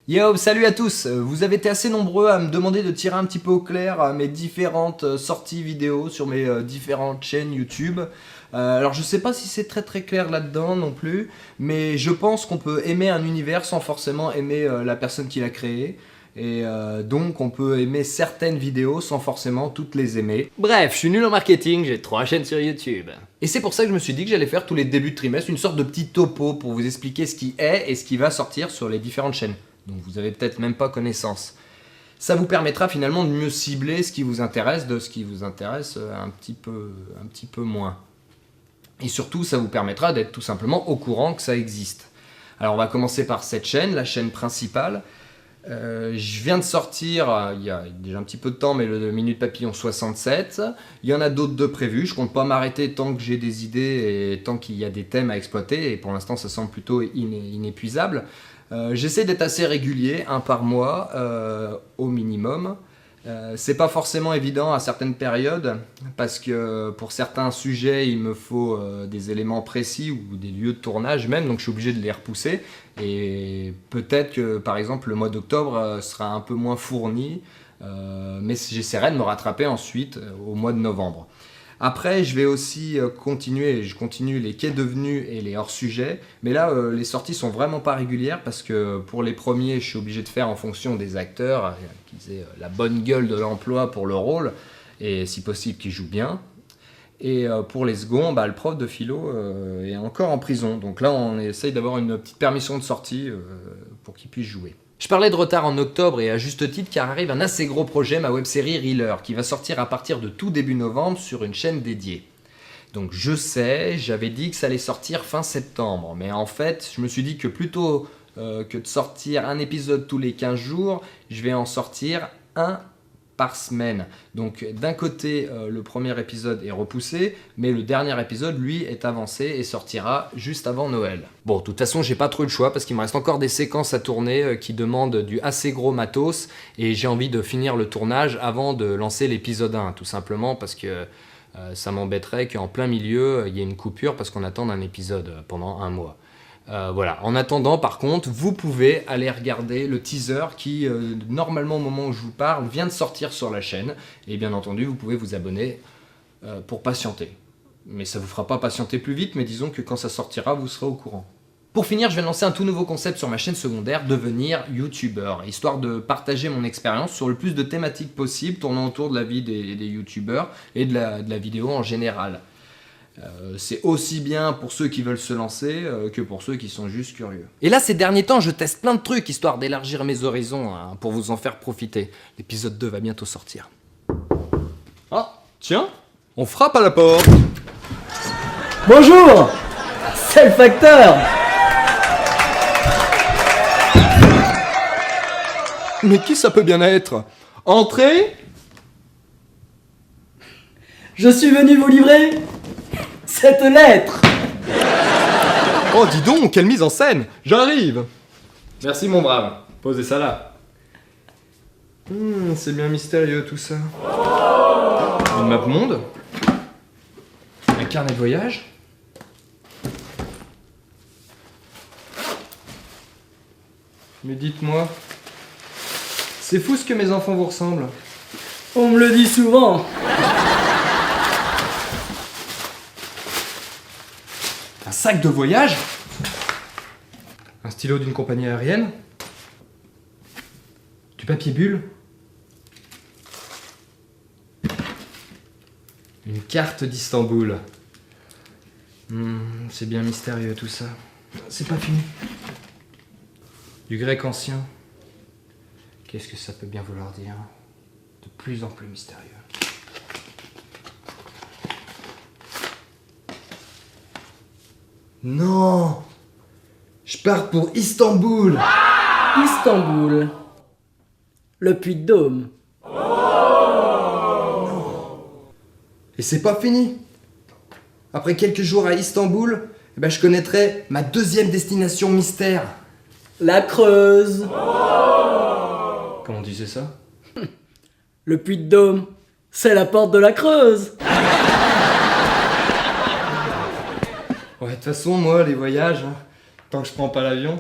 Yo, salut à tous. Vous avez été assez nombreux à me demander de tirer un petit peu au clair mes différentes sorties vidéo sur mes différentes chaînes YouTube. Alors je sais pas si c'est très clair là-dedans non plus, mais je pense qu'on peut aimer un univers sans forcément aimer la personne qui l'a créé. Et donc on peut aimer certaines vidéos sans forcément toutes les aimer. Bref, je suis nul en marketing, j'ai 3 chaînes sur YouTube. Et c'est pour ça que je me suis dit que j'allais faire tous les débuts de trimestre une sorte de petit topo pour vous expliquer ce qui est et ce qui va sortir sur les différentes chaînes. Donc vous avez peut-être même pas connaissance. Ça vous permettra finalement de mieux cibler ce qui vous intéresse de ce qui vous intéresse un petit peu moins. Et surtout, ça vous permettra d'être tout simplement au courant que ça existe. Alors on va commencer par cette chaîne, la chaîne principale. Je viens de sortir, il y a déjà un petit peu de temps, mais le Minute Papillon 67. Il y en a d'autres de prévus. Je compte pas m'arrêter tant que j'ai des idées et tant qu'il y a des thèmes à exploiter. Et pour l'instant, ça semble plutôt inépuisable. J'essaie d'être assez régulier, un par mois au minimum. C'est pas forcément évident à certaines périodes parce que pour certains sujets il me faut des éléments précis ou des lieux de tournage même, donc je suis obligé de les repousser et peut-être que par exemple le mois d'octobre sera un peu moins fourni, mais j'essaierai de me rattraper ensuite au mois de novembre. Après, je vais aussi je continue les quais devenus et les hors-sujets, mais là, les sorties sont vraiment pas régulières parce que pour les premiers, je suis obligé de faire en fonction des acteurs qu'ils aient la bonne gueule de l'emploi pour le rôle et si possible qu'ils jouent bien. Et pour les seconds, le prof de philo est encore en prison, donc là, on essaye d'avoir une petite permission de sortie pour qu'il puisse jouer. Je parlais de retard en octobre et à juste titre car arrive un assez gros projet, ma web-série Reeler, qui va sortir à partir de tout début novembre sur une chaîne dédiée. Donc je sais, j'avais dit que ça allait sortir fin septembre, mais en fait je me suis dit que plutôt que de sortir un épisode tous les 15 jours, je vais en sortir un par semaine. Donc d'un côté le premier épisode est repoussé, mais le dernier épisode lui est avancé et sortira juste avant Noël. Bon, de toute façon j'ai pas trop eu le choix parce qu'il me reste encore des séquences à tourner qui demandent du assez gros matos et j'ai envie de finir le tournage avant de lancer l'épisode 1, tout simplement parce que ça m'embêterait qu'en plein milieu il y ait une coupure parce qu'on attend un épisode pendant un mois. Voilà. En attendant, par contre, vous pouvez aller regarder le teaser qui, normalement au moment où je vous parle, vient de sortir sur la chaîne. Et bien entendu, vous pouvez vous abonner pour patienter. Mais ça vous fera pas patienter plus vite, mais disons que quand ça sortira, vous serez au courant. Pour finir, je vais lancer un tout nouveau concept sur ma chaîne secondaire, devenir youtubeur, histoire de partager mon expérience sur le plus de thématiques possibles tournant autour de la vie des youtubeurs et de la vidéo en général. C'est aussi bien pour ceux qui veulent se lancer que pour ceux qui sont juste curieux. Et là, ces derniers temps, je teste plein de trucs histoire d'élargir mes horizons pour vous en faire profiter. L'épisode 2 va bientôt sortir. Ah, tiens, on frappe à la porte. Bonjour, c'est le facteur. Mais qui ça peut bien être? Entrez. Je suis venu vous livrer cette lettre. Oh, dis donc, quelle mise en scène. J'arrive. Merci mon brave. Posez ça là. C'est bien mystérieux tout ça. Une map monde. Un carnet de voyage. Mais dites-moi, c'est fou ce que mes enfants vous ressemblent. On me le dit souvent. Un sac de voyage. Un stylo d'une compagnie aérienne. Du papier bulle. Une carte d'Istanbul. C'est bien mystérieux tout ça. C'est pas fini. Du grec ancien. Qu'est-ce que ça peut bien vouloir dire? De plus en plus mystérieux. Non! Je pars pour Istanbul! Istanbul. Le Puy-de-Dôme. Et c'est pas fini! Après quelques jours à Istanbul, je connaîtrai ma deuxième destination mystère. La Creuse. Comment tu sais ça? Le Puy-de-Dôme, c'est la porte de la Creuse. Ouais, de toute façon, moi, les voyages, tant que je prends pas l'avion.